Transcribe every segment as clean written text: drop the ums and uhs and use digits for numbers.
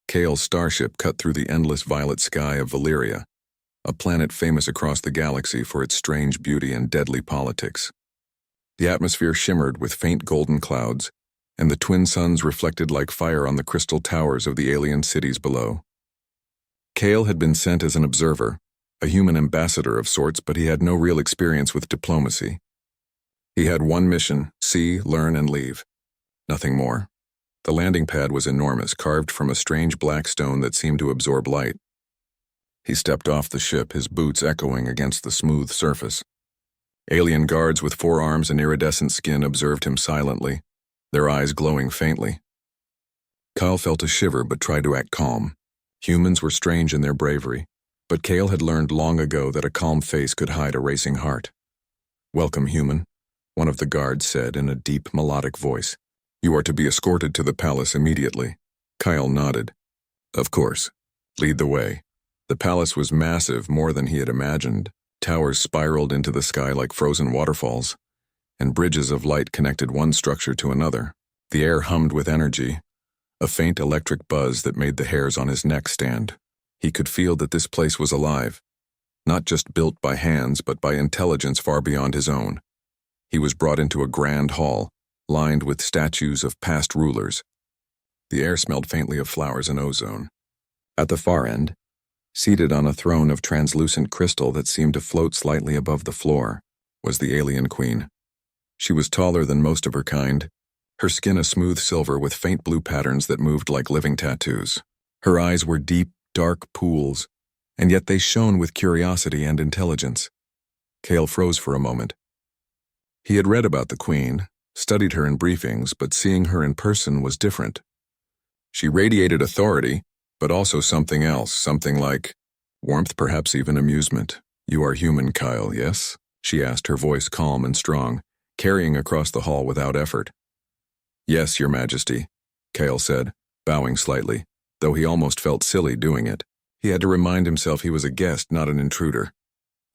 Kale's starship cut through the endless violet sky of Valyria, a planet famous across the galaxy for its strange beauty and deadly politics. The atmosphere shimmered with faint golden clouds, and the twin suns reflected like fire on the crystal towers of the alien cities below. Kale had been sent as an observer, a human ambassador of sorts, but he had no real experience with diplomacy. He had one mission: see, learn, and leave. Nothing more. The landing pad was enormous, carved from a strange black stone that seemed to absorb light. He stepped off the ship, his boots echoing against the smooth surface. Alien guards with 4 arms and iridescent skin observed him silently, their eyes glowing faintly. Kyle felt a shiver but tried to act calm. Humans were strange in their bravery, but Kale had learned long ago that a calm face could hide a racing heart. "Welcome, human," one of the guards said in a deep, melodic voice. "You are to be escorted to the palace immediately." Kyle nodded. "Of course. Lead the way." The palace was massive, more than he had imagined. Towers spiraled into the sky like frozen waterfalls, and bridges of light connected one structure to another. The air hummed with energy, a faint electric buzz that made the hairs on his neck stand. He could feel that this place was alive, not just built by hands, but by intelligence far beyond his own. He was brought into a grand hall, lined with statues of past rulers. The air smelled faintly of flowers and ozone. At the far end, seated on a throne of translucent crystal that seemed to float slightly above the floor, was the alien queen. She was taller than most of her kind, her skin a smooth silver with faint blue patterns that moved like living tattoos. Her eyes were deep, dark pools, and yet they shone with curiosity and intelligence. Kale froze for a moment. He had read about the queen, studied her in briefings, but seeing her in person was different. She radiated authority, but also something else, something like warmth, perhaps even amusement. "You are human, Kyle, yes?" she asked, her voice calm and strong, carrying across the hall without effort. "Yes, Your Majesty," Kale said, bowing slightly, though he almost felt silly doing it. He had to remind himself he was a guest, not an intruder.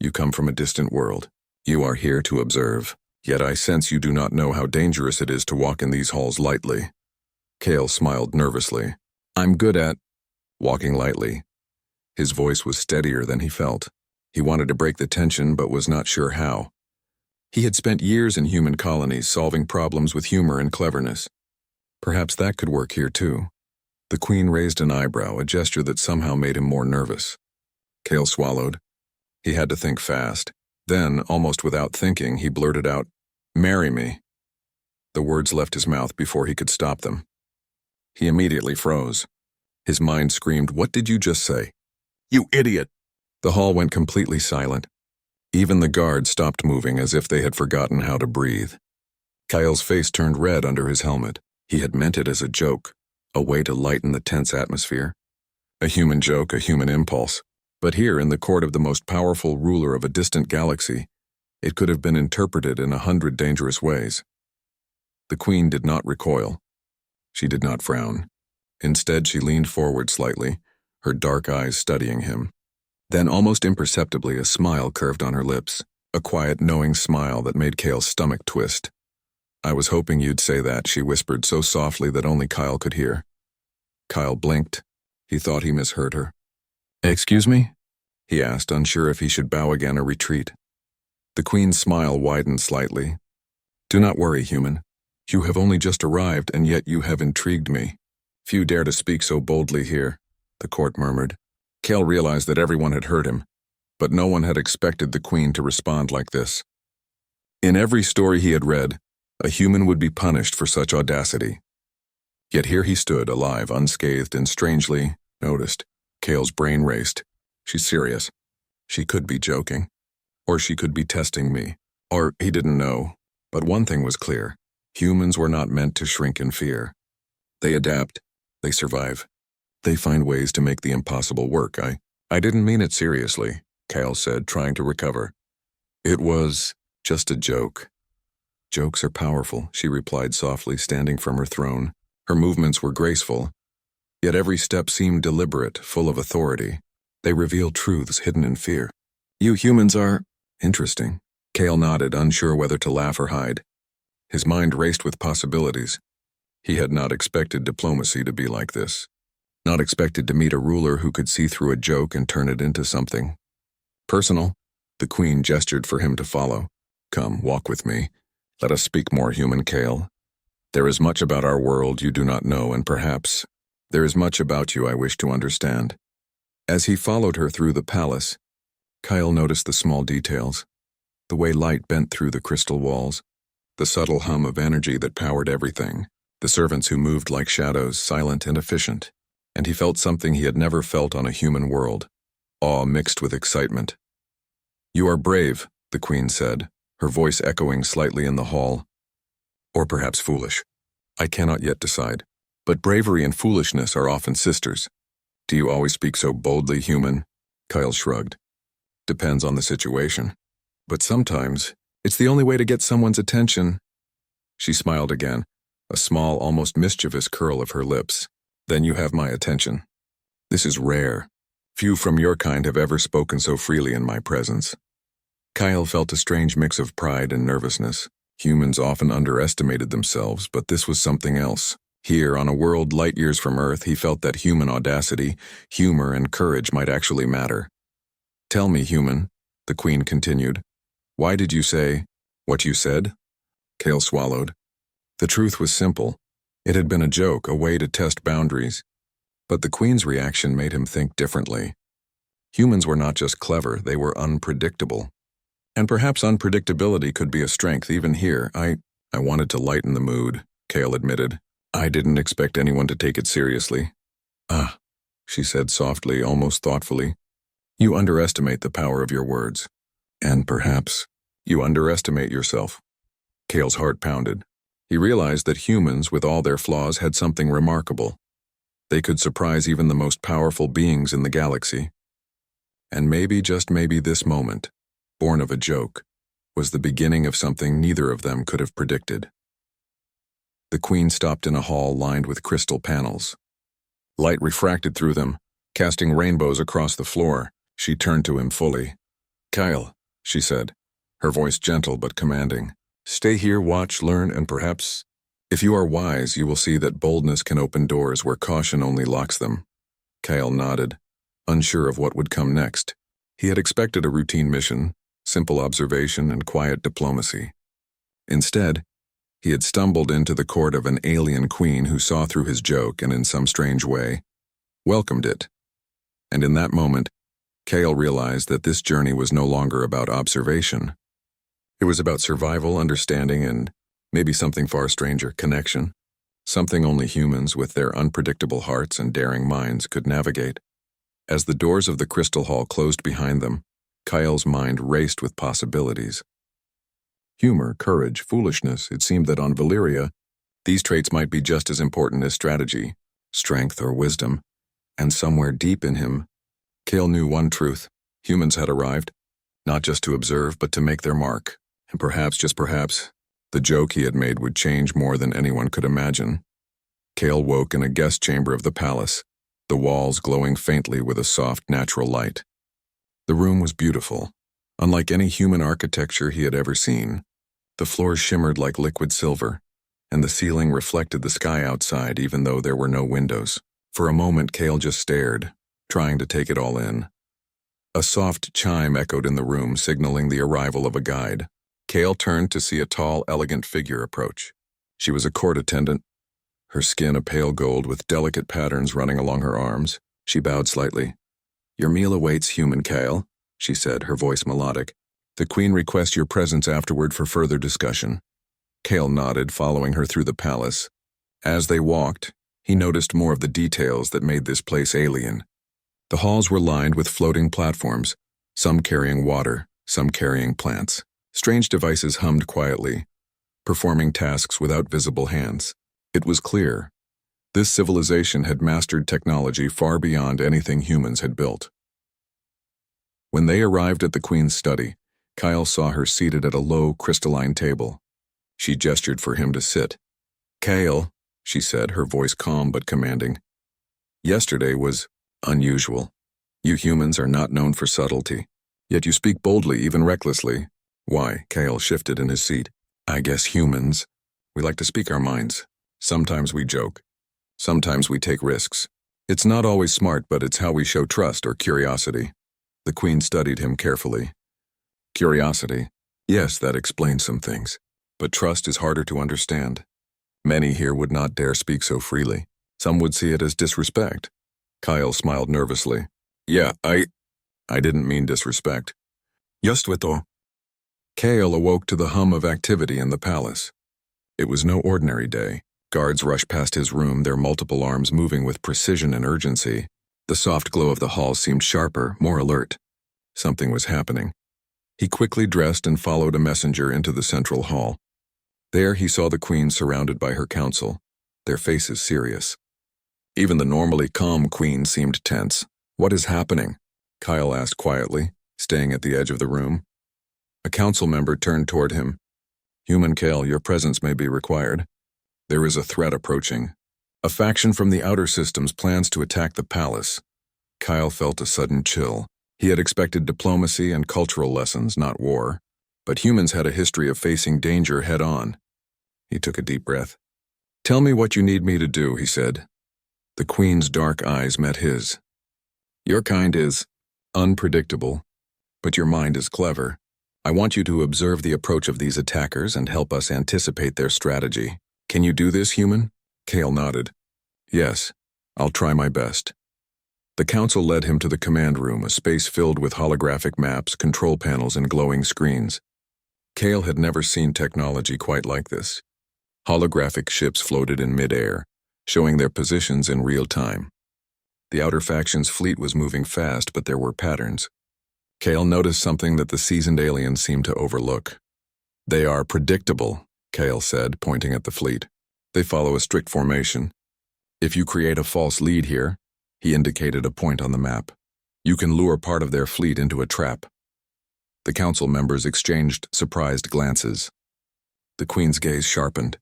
"You come from a distant world. You are here to observe. Yet I sense you do not know how dangerous it is to walk in these halls lightly." Kale smiled nervously. "I'm good at walking lightly." His voice was steadier than he felt. He wanted to break the tension, but was not sure how. He had spent years in human colonies solving problems with humor and cleverness. Perhaps that could work here too. The queen raised an eyebrow, a gesture that somehow made him more nervous. Kale swallowed. He had to think fast. Then, almost without thinking, he blurted out, "Marry me." The words left his mouth before he could stop them. He immediately froze. His mind screamed, "What did you just say? You idiot!" The hall went completely silent. Even the guards stopped moving as if they had forgotten how to breathe. Kyle's face turned red under his helmet. He had meant it as a joke, a way to lighten the tense atmosphere. A human joke, a human impulse. But here, in the court of the most powerful ruler of a distant galaxy, it could have been interpreted in 100 dangerous ways. The queen did not recoil. She did not frown. Instead, she leaned forward slightly, her dark eyes studying him. Then, almost imperceptibly, a smile curved on her lips, a quiet, knowing smile that made Kale's stomach twist. "I was hoping you'd say that," she whispered so softly that only Kyle could hear. Kyle blinked. He thought he misheard her. "Excuse me?" he asked, unsure if he should bow again or retreat. The queen's smile widened slightly. "Do not worry, human. You have only just arrived, and yet you have intrigued me. Few dare to speak so boldly here," the court murmured. Kale realized that everyone had heard him, but no one had expected the queen to respond like this. In every story he had read, a human would be punished for such audacity. Yet here he stood, alive, unscathed, and strangely noticed. Kale's brain raced. She's serious. She could be joking. Or she could be testing me. Or he didn't know. But one thing was clear. Humans were not meant to shrink in fear. They adapt. They survive. They find ways to make the impossible work. I didn't mean it seriously, Kale said, trying to recover. It was just a joke. Jokes are powerful, she replied softly, standing from her throne. Her movements were graceful, yet every step seemed deliberate, full of authority. They reveal truths hidden in fear. You humans are interesting. Kale nodded, unsure whether to laugh or hide. His mind raced with possibilities. He had not expected diplomacy to be like this. not expected to meet a ruler who could see through a joke and turn it into something personal. The queen gestured for him to follow. Come, walk with me. Let us speak more human, Kale. There is much about our world you do not know, and perhaps there is much about you I wish to understand. As he followed her through the palace, Kyle noticed the small details, the way light bent through the crystal walls, the subtle hum of energy that powered everything, the servants who moved like shadows, silent and efficient, and he felt something he had never felt on a human world, awe mixed with excitement. You are brave, the queen said, her voice echoing slightly in the hall. Or perhaps foolish. I cannot yet decide. But bravery and foolishness are often sisters. Do you always speak so boldly, human? Kyle shrugged. Depends on the situation. But sometimes, it's the only way to get someone's attention. She smiled again, a small, almost mischievous curl of her lips. Then you have my attention. This is rare. Few from your kind have ever spoken so freely in my presence. Kyle felt a strange mix of pride and nervousness. Humans often underestimated themselves, but this was something else. Here, on a world light years from Earth, he felt that human audacity, humor, and courage might actually matter. Tell me, human, the queen continued. Why did you say what you said? Kale swallowed. The truth was simple. It had been a joke, a way to test boundaries. But the queen's reaction made him think differently. Humans were not just clever, they were unpredictable. And perhaps unpredictability could be a strength even here. I wanted to lighten the mood, Kale admitted. I didn't expect anyone to take it seriously. Ah, she said softly, almost thoughtfully. You underestimate the power of your words. And perhaps you underestimate yourself. Kale's heart pounded. He realized that humans, with all their flaws, had something remarkable. They could surprise even the most powerful beings in the galaxy. And maybe, just maybe, this moment, born of a joke, was the beginning of something neither of them could have predicted. The queen stopped in a hall lined with crystal panels. Light refracted through them, casting rainbows across the floor. She turned to him fully. Kyle, she said, her voice gentle but commanding. Stay here, watch, learn, and perhaps, if you are wise, you will see that boldness can open doors where caution only locks them. Kyle nodded, unsure of what would come next. He had expected a routine mission, simple observation and quiet diplomacy. Instead, he had stumbled into the court of an alien queen who saw through his joke and in some strange way welcomed it. And in that moment, Kale realized that this journey was no longer about observation. It was about survival, understanding, and maybe something far stranger, connection. Something only humans with their unpredictable hearts and daring minds could navigate. As the doors of the crystal hall closed behind them, Kyle's mind raced with possibilities. Humor, courage, foolishness, it seemed that on Valyria, these traits might be just as important as strategy, strength, or wisdom. And somewhere deep in him, Kale knew one truth. Humans had arrived, not just to observe, but to make their mark. And perhaps, just perhaps, the joke he had made would change more than anyone could imagine. Kale woke in a guest chamber of the palace, the walls glowing faintly with a soft, natural light. The room was beautiful, unlike any human architecture he had ever seen. The floors shimmered like liquid silver, and the ceiling reflected the sky outside even though there were no windows. For a moment, Kale just stared, trying to take it all in. A soft chime echoed in the room, signaling the arrival of a guide. Kale turned to see a tall, elegant figure approach. She was a court attendant, her skin a pale gold with delicate patterns running along her arms. She bowed slightly. Your meal awaits, human Kale, she said, her voice melodic. The queen requests your presence afterward for further discussion. Kale nodded, following her through the palace. As they walked, he noticed more of the details that made this place alien. The halls were lined with floating platforms, some carrying water, some carrying plants. Strange devices hummed quietly, performing tasks without visible hands. It was clear. This civilization had mastered technology far beyond anything humans had built. When they arrived at the queen's study, Kyle saw her seated at a low, crystalline table. She gestured for him to sit. Kyle, she said, her voice calm but commanding. Yesterday was unusual. You humans are not known for subtlety, yet you speak boldly, even recklessly. Why? Kale shifted in his seat. I guess humans, we like to speak our minds. Sometimes we joke. Sometimes we take risks. It's not always smart, but it's how we show trust or curiosity. The Queen studied him carefully. Curiosity? Yes, that explains some things. But trust is harder to understand. Many here would not dare speak so freely. Some would see it as disrespect. Kyle smiled nervously. Yeah, I didn't mean disrespect. Just with all. Kale awoke to the hum of activity in the palace. It was no ordinary day. Guards rushed past his room, their multiple arms moving with precision and urgency. The soft glow of the hall seemed sharper, more alert. Something was happening. He quickly dressed and followed a messenger into the central hall. There he saw the Queen surrounded by her council, their faces serious. Even the normally calm Queen seemed tense. What is happening? Kyle asked quietly, staying at the edge of the room. A council member turned toward him. Human Kale, your presence may be required. There is a threat approaching. A faction from the outer systems plans to attack the palace. Kyle felt a sudden chill. He had expected diplomacy and cultural lessons, not war. But humans had a history of facing danger head-on. He took a deep breath. Tell me what you need me to do, he said. The Queen's dark eyes met his. Your kind is unpredictable, but your mind is clever. I want you to observe the approach of these attackers and help us anticipate their strategy. Can you do this, human? Kale nodded. Yes, I'll try my best. The council led him to the command room, a space filled with holographic maps, control panels, and glowing screens. Kale had never seen technology quite like this. Holographic ships floated in mid-air, showing their positions in real time. The outer faction's fleet was moving fast, but there were patterns. Kale noticed something that the seasoned aliens seemed to overlook. They are predictable, Kale said, pointing at the fleet. They follow a strict formation. If you create a false lead here, he indicated a point on the map, you can lure part of their fleet into a trap. The council members exchanged surprised glances. The Queen's gaze sharpened.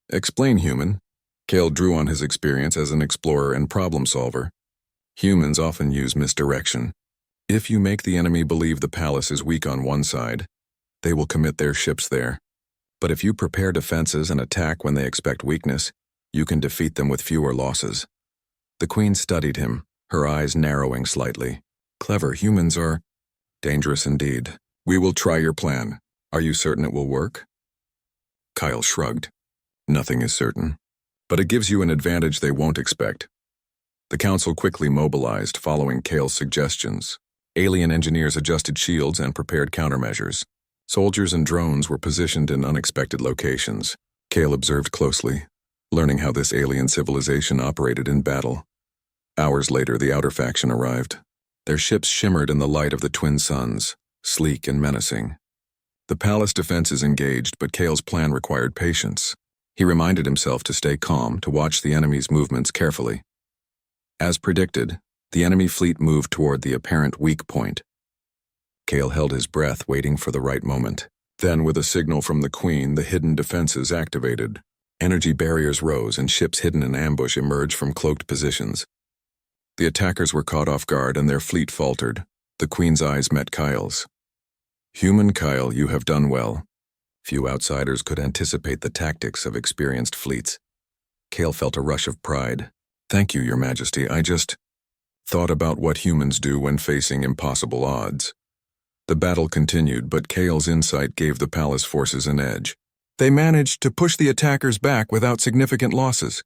Explain, human. Kale drew on his experience as an explorer and problem solver. Humans often use misdirection. If you make the enemy believe the palace is weak on one side, they will commit their ships there. But if you prepare defenses and attack when they expect weakness, you can defeat them with fewer losses. The Queen studied him, her eyes narrowing slightly. Clever humans are dangerous indeed. We will try your plan. Are you certain it will work? Kyle shrugged. Nothing is certain. But it gives you an advantage they won't expect. The council quickly mobilized, following Kale's suggestions. Alien engineers adjusted shields and prepared countermeasures. Soldiers and drones were positioned in unexpected locations. Kale observed closely, learning how this alien civilization operated in battle. Hours later, the outer faction arrived. Their ships shimmered in the light of the twin suns, sleek and menacing. The palace defenses engaged, but Kale's plan required patience. He reminded himself to stay calm, to watch the enemy's movements carefully. As predicted, the enemy fleet moved toward the apparent weak point. Kale held his breath, waiting for the right moment. Then, with a signal from the Queen, the hidden defenses activated. Energy barriers rose, and ships hidden in ambush emerged from cloaked positions. The attackers were caught off guard, and their fleet faltered. The Queen's eyes met Kyle's. Human Kyle, you have done well. Few outsiders could anticipate the tactics of experienced fleets. Kale felt a rush of pride. Thank you, Your Majesty. I just thought about what humans do when facing impossible odds. The battle continued, but Kale's insight gave the palace forces an edge. They managed to push the attackers back without significant losses.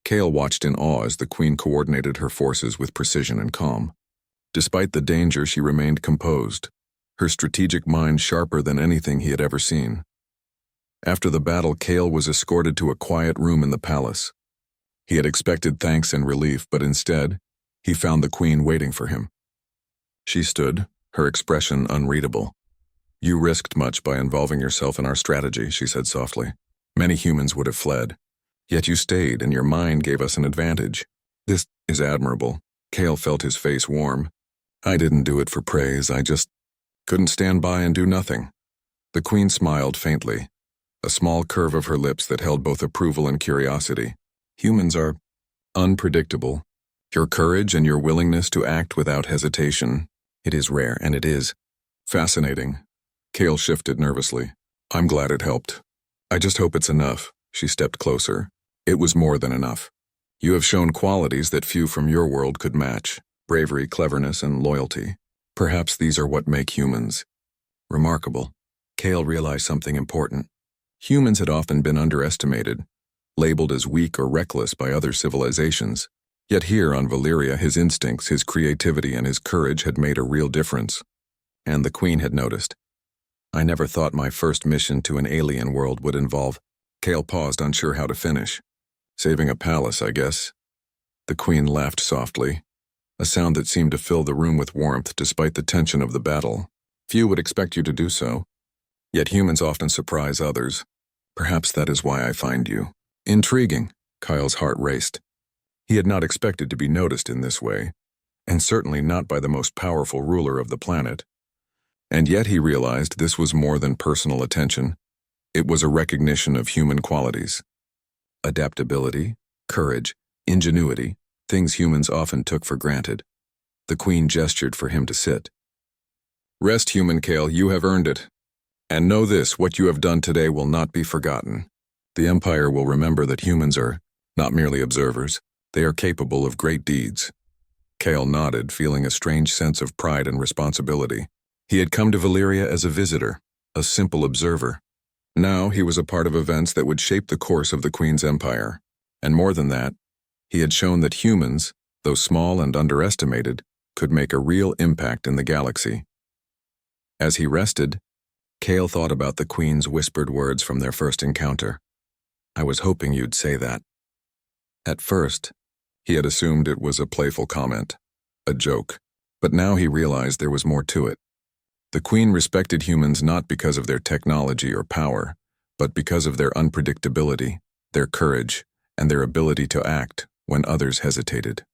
Kale watched in awe as the Queen coordinated her forces with precision and calm. Despite the danger, she remained composed, her strategic mind sharper than anything he had ever seen. After the battle, Kale was escorted to a quiet room in the palace. He had expected thanks and relief, but instead, he found the Queen waiting for him. She stood, her expression unreadable. You risked much by involving yourself in our strategy, she said softly. Many humans would have fled. Yet you stayed, and your mind gave us an advantage. This is admirable. Kale felt his face warm. I didn't do it for praise, I just couldn't stand by and do nothing. The Queen smiled faintly, a small curve of her lips that held both approval and curiosity. Humans are unpredictable. Your courage and your willingness to act without hesitation, it is rare, and it is fascinating. Kale shifted nervously. I'm glad it helped. I just hope it's enough. She stepped closer. It was more than enough. You have shown qualities that few from your world could match: bravery, cleverness, and loyalty. Perhaps these are what make humans remarkable. Kale realized something important. Humans had often been underestimated, labeled as weak or reckless by other civilizations. Yet here on Valyria, his instincts, his creativity, and his courage had made a real difference. And the Queen had noticed. I never thought my first mission to an alien world would involve. Kale paused, unsure how to finish. Saving a palace, I guess. The Queen laughed softly, a sound that seemed to fill the room with warmth despite the tension of the battle. Few would expect you to do so. Yet humans often surprise others. Perhaps that is why I find you intriguing. Kyle's heart raced. He had not expected to be noticed in this way, and certainly not by the most powerful ruler of the planet. And yet he realized this was more than personal attention. It was a recognition of human qualities. Adaptability, courage, ingenuity, things humans often took for granted. The Queen gestured for him to sit. Rest, human Kale, you have earned it. And know this, what you have done today will not be forgotten. The Empire will remember that humans are not merely observers, they are capable of great deeds. Kale nodded, feeling a strange sense of pride and responsibility. He had come to Valyria as a visitor, a simple observer. Now he was a part of events that would shape the course of the Queen's empire. And more than that, he had shown that humans, though small and underestimated, could make a real impact in the galaxy. As he rested, Kale thought about the Queen's whispered words from their first encounter. I was hoping you'd say that. At first, he had assumed it was a playful comment, a joke, but now he realized there was more to it. The Queen respected humans not because of their technology or power, but because of their unpredictability, their courage, and their ability to act when others hesitated.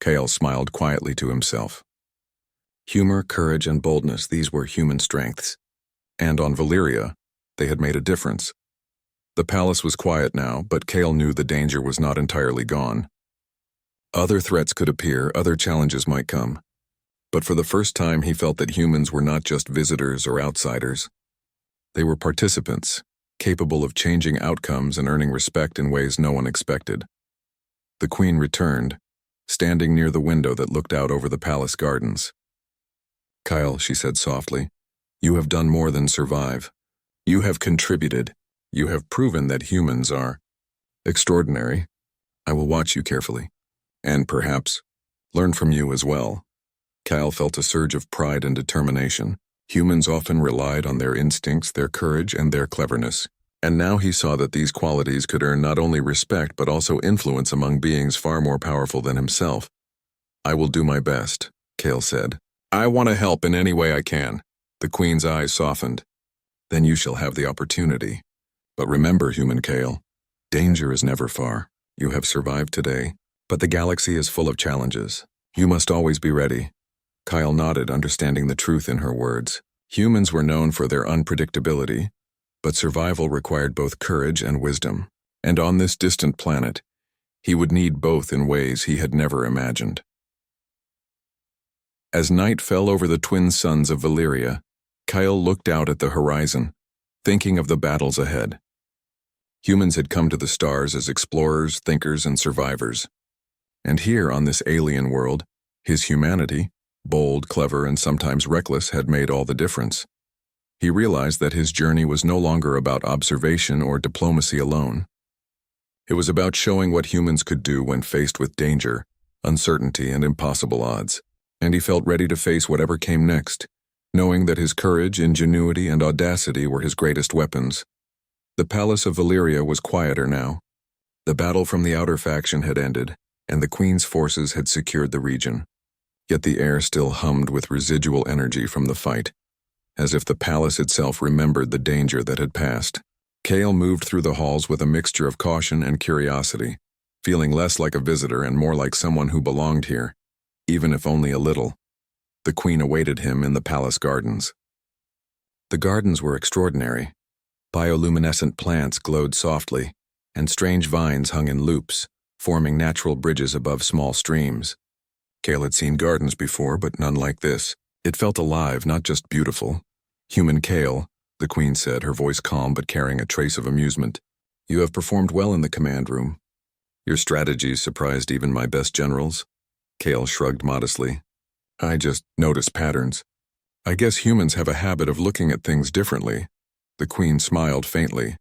Kale smiled quietly to himself. Humor, courage, and boldness, these were human strengths. And on Valyria, they had made a difference. The palace was quiet now, but Kale knew the danger was not entirely gone. Other threats could appear, other challenges might come. But for the first time, he felt that humans were not just visitors or outsiders. They were participants, capable of changing outcomes and earning respect in ways no one expected. The Queen returned, standing near the window that looked out over the palace gardens. Kyle, she said softly, you have done more than survive. You have contributed. You have proven that humans are extraordinary. I will watch you carefully, and perhaps learn from you as well. Kyle felt a surge of pride and determination. Humans often relied on their instincts, their courage, and their cleverness. And now he saw that these qualities could earn not only respect but also influence among beings far more powerful than himself. I will do my best, Kale said. I want to help in any way I can. The Queen's eyes softened. Then you shall have the opportunity. But remember, human Kale, danger is never far. You have survived today, but the galaxy is full of challenges. You must always be ready. Kyle nodded, understanding the truth in her words. Humans were known for their unpredictability, but survival required both courage and wisdom. And on this distant planet, he would need both in ways he had never imagined. As night fell over the twin suns of Valyria, Kyle looked out at the horizon, thinking of the battles ahead. Humans had come to the stars as explorers, thinkers, and survivors. And here on this alien world, his humanity, bold, clever, and sometimes reckless, had made all the difference. He realized that his journey was no longer about observation or diplomacy alone. It was about showing what humans could do when faced with danger, uncertainty, and impossible odds. And he felt ready to face whatever came next, knowing that his courage, ingenuity, and audacity were his greatest weapons. The palace of Valyria was quieter now. The battle from the outer faction had ended, and the Queen's forces had secured the region. Yet the air still hummed with residual energy from the fight, as if the palace itself remembered the danger that had passed. Kale moved through the halls with a mixture of caution and curiosity, feeling less like a visitor and more like someone who belonged here, even if only a little. The Queen awaited him in the palace gardens. The gardens were extraordinary. Bioluminescent plants glowed softly, and strange vines hung in loops, forming natural bridges above small streams. Kale had seen gardens before, but none like this. It felt alive, not just beautiful. Human Kale, the Queen said, her voice calm but carrying a trace of amusement. You have performed well in the command room. Your strategies surprised even my best generals. Kale shrugged modestly. I just noticed patterns. I guess humans have a habit of looking at things differently. The Queen smiled faintly.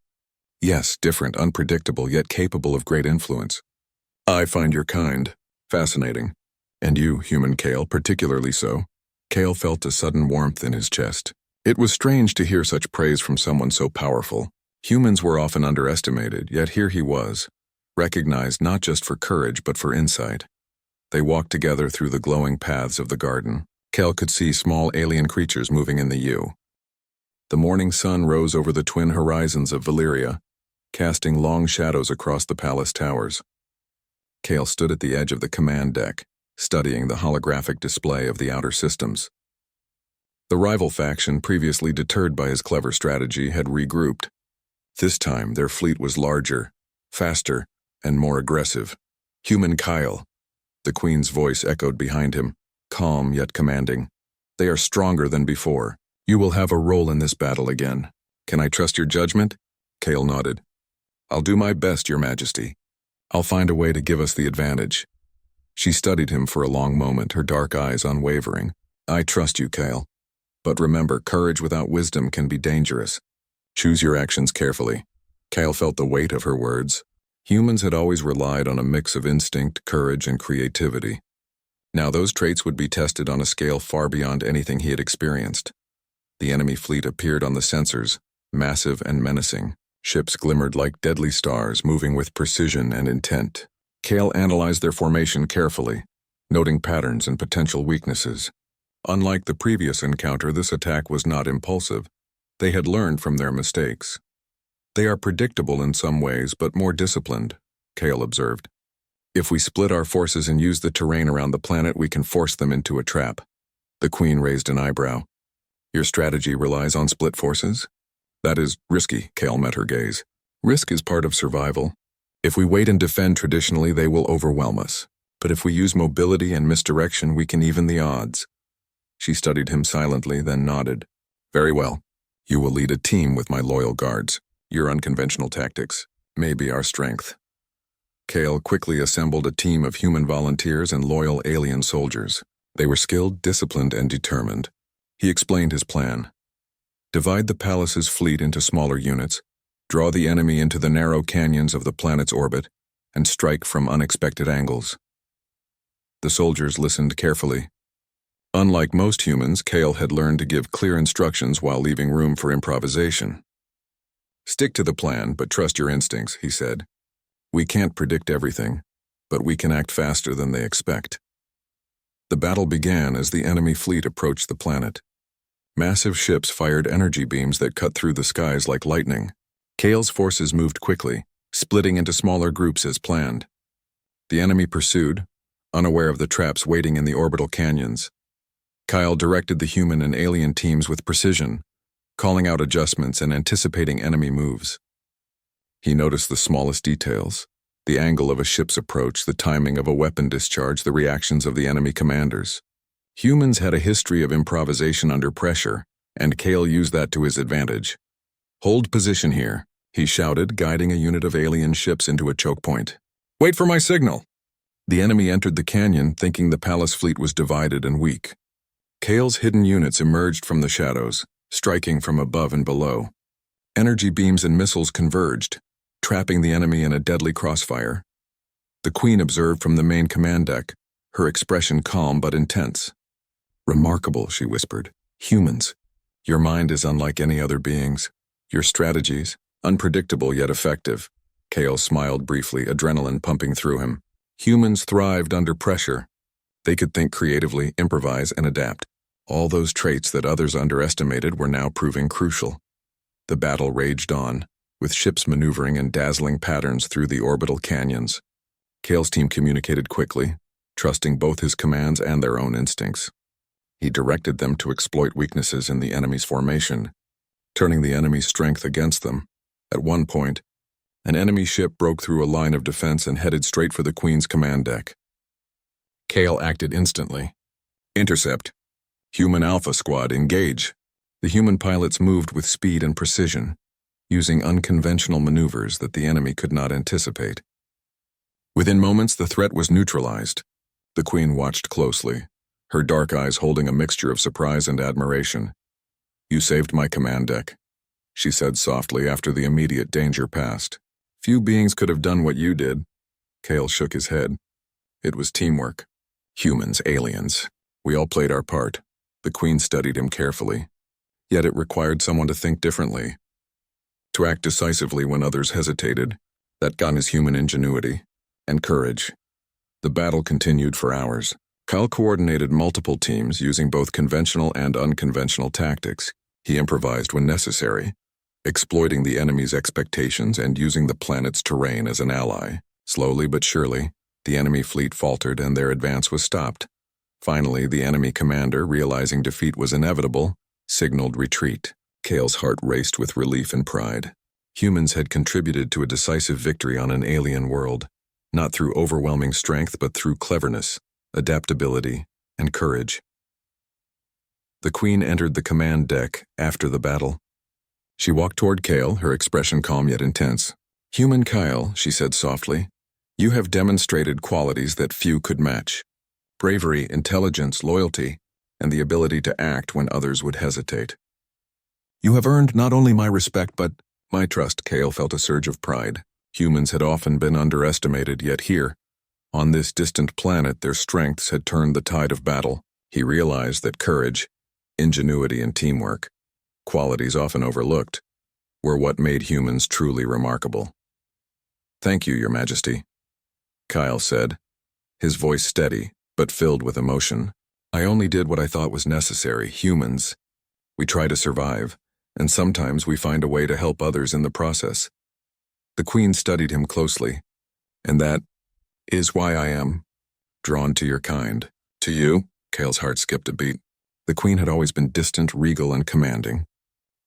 Yes, different, unpredictable, yet capable of great influence. I find your kind fascinating. And you, human Kale, particularly so. Kale felt a sudden warmth in his chest. It was strange to hear such praise from someone so powerful. Humans were often underestimated, yet here he was, recognized not just for courage but for insight. They walked together through the glowing paths of the garden. Kale could see small alien creatures moving in the U. The morning sun rose over the twin horizons of Valyria, casting long shadows across the palace towers. Kale stood at the edge of the command deck, studying the holographic display of the outer systems. The rival faction, previously deterred by his clever strategy, had regrouped. This time, their fleet was larger, faster, and more aggressive. Human Kyle. The Queen's voice echoed behind him, calm yet commanding. They are stronger than before. You will have a role in this battle again. Can I trust your judgment? Kale nodded. I'll do my best, Your Majesty. I'll find a way to give us the advantage. She studied him for a long moment, her dark eyes unwavering. I trust you, Kale. But remember, courage without wisdom can be dangerous. Choose your actions carefully. Kale felt the weight of her words. Humans had always relied on a mix of instinct, courage, and creativity. Now those traits would be tested on a scale far beyond anything he had experienced. The enemy fleet appeared on the sensors, massive and menacing. Ships glimmered like deadly stars, moving with precision and intent. Kale analyzed their formation carefully, noting patterns and potential weaknesses. Unlike the previous encounter, this attack was not impulsive. They had learned from their mistakes. They are predictable in some ways, but more disciplined, Kale observed. If we split our forces and use the terrain around the planet, we can force them into a trap. The Queen raised an eyebrow. Your strategy relies on split forces? That is risky, Kale met her gaze. Risk is part of survival. If we wait and defend traditionally, they will overwhelm us. But if we use mobility and misdirection, we can even the odds. She studied him silently, then nodded. Very well. You will lead a team with my loyal guards. Your unconventional tactics may be our strength. Kale quickly assembled a team of human volunteers and loyal alien soldiers. They were skilled, disciplined, and determined. He explained his plan. Divide the palace's fleet into smaller units, draw the enemy into the narrow canyons of the planet's orbit, and strike from unexpected angles. The soldiers listened carefully. Unlike most humans, Kale had learned to give clear instructions while leaving room for improvisation. Stick to the plan, but trust your instincts, he said. We can't predict everything, but we can act faster than they expect. The battle began as the enemy fleet approached the planet. Massive ships fired energy beams that cut through the skies like lightning. Kale's forces moved quickly, splitting into smaller groups as planned. The enemy pursued, unaware of the traps waiting in the orbital canyons. Kyle directed the human and alien teams with precision, calling out adjustments and anticipating enemy moves. He noticed the smallest details, the angle of a ship's approach, the timing of a weapon discharge, the reactions of the enemy commanders. Humans had a history of improvisation under pressure, and Kale used that to his advantage. Hold position here, he shouted, guiding a unit of alien ships into a choke point. Wait for my signal. The enemy entered the canyon, thinking the palace fleet was divided and weak. Kale's hidden units emerged from the shadows, striking from above and below. Energy beams and missiles converged, trapping the enemy in a deadly crossfire. The Queen observed from the main command deck, her expression calm but intense. Remarkable, she whispered. Humans. Your mind is unlike any other being's. Your strategies, unpredictable yet effective. Kale smiled briefly, adrenaline pumping through him. Humans thrived under pressure. They could think creatively, improvise, and adapt. All those traits that others underestimated were now proving crucial. The battle raged on, with ships maneuvering in dazzling patterns through the orbital canyons. Kale's team communicated quickly, trusting both his commands and their own instincts. He directed them to exploit weaknesses in the enemy's formation, turning the enemy's strength against them. At one point, an enemy ship broke through a line of defense and headed straight for the Queen's command deck. Kale acted instantly. Intercept. Human Alpha Squad, engage. The human pilots moved with speed and precision, using unconventional maneuvers that the enemy could not anticipate. Within moments, the threat was neutralized. The Queen watched closely, her dark eyes holding a mixture of surprise and admiration. "You saved my command deck," she said softly after the immediate danger passed. "Few beings could have done what you did." Kale shook his head. "It was teamwork. Humans, aliens. We all played our part." The Queen studied him carefully. Yet it required someone to think differently, to act decisively when others hesitated. That got his human ingenuity and courage. The battle continued for hours. Kyle coordinated multiple teams using both conventional and unconventional tactics. He improvised when necessary, exploiting the enemy's expectations and using the planet's terrain as an ally. Slowly but surely, the enemy fleet faltered and their advance was stopped. Finally, the enemy commander, realizing defeat was inevitable, signaled retreat. Kale's heart raced with relief and pride. Humans had contributed to a decisive victory on an alien world, not through overwhelming strength but through cleverness, adaptability, and courage. The Queen entered the command deck after the battle. She walked toward Kale, her expression calm yet intense. "Human Kyle," she said softly, "you have demonstrated qualities that few could match. Bravery, intelligence, loyalty, and the ability to act when others would hesitate. You have earned not only my respect but my trust." Kale felt a surge of pride. Humans had often been underestimated, yet here, on this distant planet, their strengths had turned the tide of battle. He realized that courage, ingenuity, and teamwork, qualities often overlooked, were what made humans truly remarkable. "Thank you, Your Majesty," Kyle said, his voice steady but filled with emotion. "I only did what I thought was necessary. Humans, we try to survive, and sometimes we find a way to help others in the process." The Queen studied him closely. "And that is why I am drawn to your kind." "To you?" Kale's heart skipped a beat. The Queen had always been distant, regal, and commanding.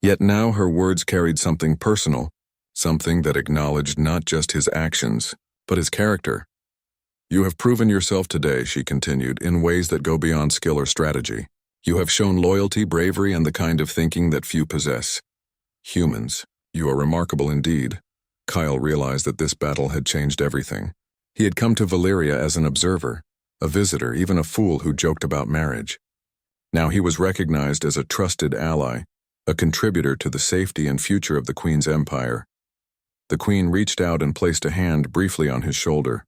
Yet now her words carried something personal, something that acknowledged not just his actions, but his character. "You have proven yourself today," she continued, "in ways that go beyond skill or strategy. You have shown loyalty, bravery, and the kind of thinking that few possess. Humans, you are remarkable indeed." Kyle realized that this battle had changed everything. He had come to Valyria as an observer, a visitor, even a fool who joked about marriage. Now he was recognized as a trusted ally, a contributor to the safety and future of the Queen's empire. The Queen reached out and placed a hand briefly on his shoulder.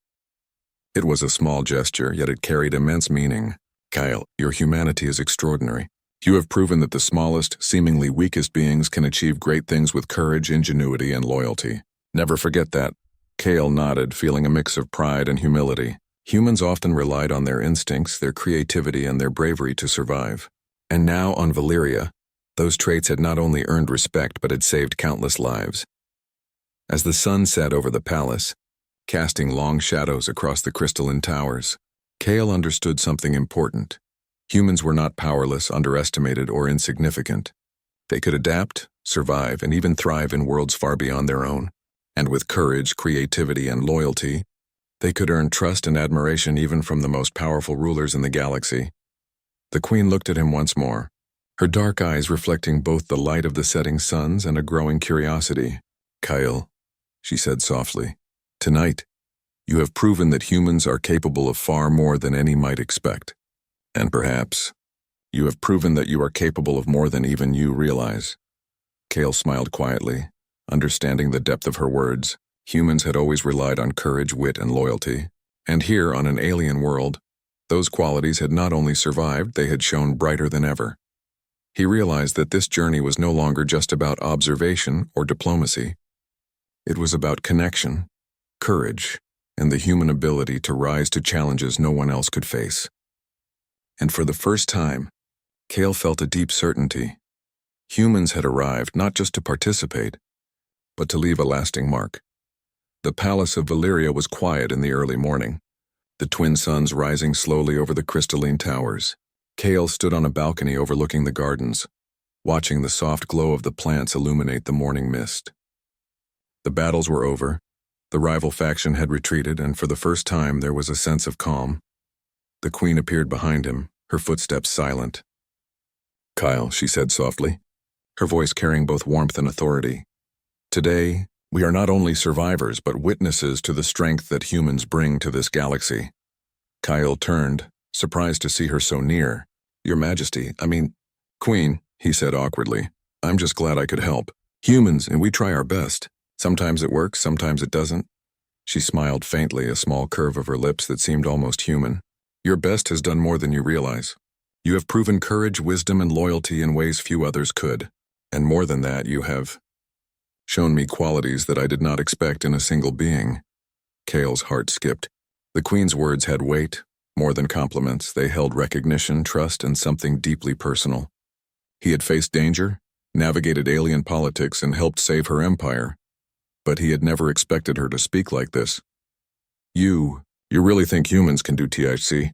It was a small gesture, yet it carried immense meaning. "Kyle, your humanity is extraordinary. You have proven that the smallest, seemingly weakest beings can achieve great things with courage, ingenuity, and loyalty. Never forget that." Kale nodded, feeling a mix of pride and humility. Humans often relied on their instincts, their creativity, and their bravery to survive. And now, on Valyria, those traits had not only earned respect but had saved countless lives. As the sun set over the palace, casting long shadows across the crystalline towers, Kale understood something important. Humans were not powerless, underestimated, or insignificant. They could adapt, survive, and even thrive in worlds far beyond their own. And with courage, creativity, and loyalty, they could earn trust and admiration even from the most powerful rulers in the galaxy. The Queen looked at him once more, her dark eyes reflecting both the light of the setting suns and a growing curiosity. "Kyle," she said softly, "tonight, you have proven that humans are capable of far more than any might expect. And perhaps, you have proven that you are capable of more than even you realize." Kale smiled quietly, understanding the depth of her words. Humans had always relied on courage, wit, and loyalty. And here, on an alien world, those qualities had not only survived, they had shone brighter than ever. He realized that this journey was no longer just about observation or diplomacy. It was about connection, courage, and the human ability to rise to challenges no one else could face. And for the first time, Kale felt a deep certainty. Humans had arrived not just to participate, but to leave a lasting mark. The palace of Valyria was quiet in the early morning, the twin suns rising slowly over the crystalline towers. Kale stood on a balcony overlooking the gardens, watching the soft glow of the plants illuminate the morning mist. The battles were over, the rival faction had retreated, and for the first time there was a sense of calm. The Queen appeared behind him, her footsteps silent. "Kyle," she said softly, her voice carrying both warmth and authority. "Today, We are not only survivors, but witnesses to the strength that humans bring to this galaxy. Kyle turned, surprised to see her so near. Your Majesty, Queen, he said awkwardly. I'm just glad I could help. Humans, and we try our best. Sometimes it works, sometimes it doesn't. She smiled faintly, a small curve of her lips that seemed almost human. Your best has done more than you realize. You have proven courage, wisdom, and loyalty in ways few others could. And more than that, you have shown me qualities that I did not expect in a single being. Kale's heart skipped. The Queen's words had weight. More than compliments, they held recognition, trust, and something deeply personal. He had faced danger, navigated alien politics, and helped save her empire. But he had never expected her to speak like this. You really think humans can do THC?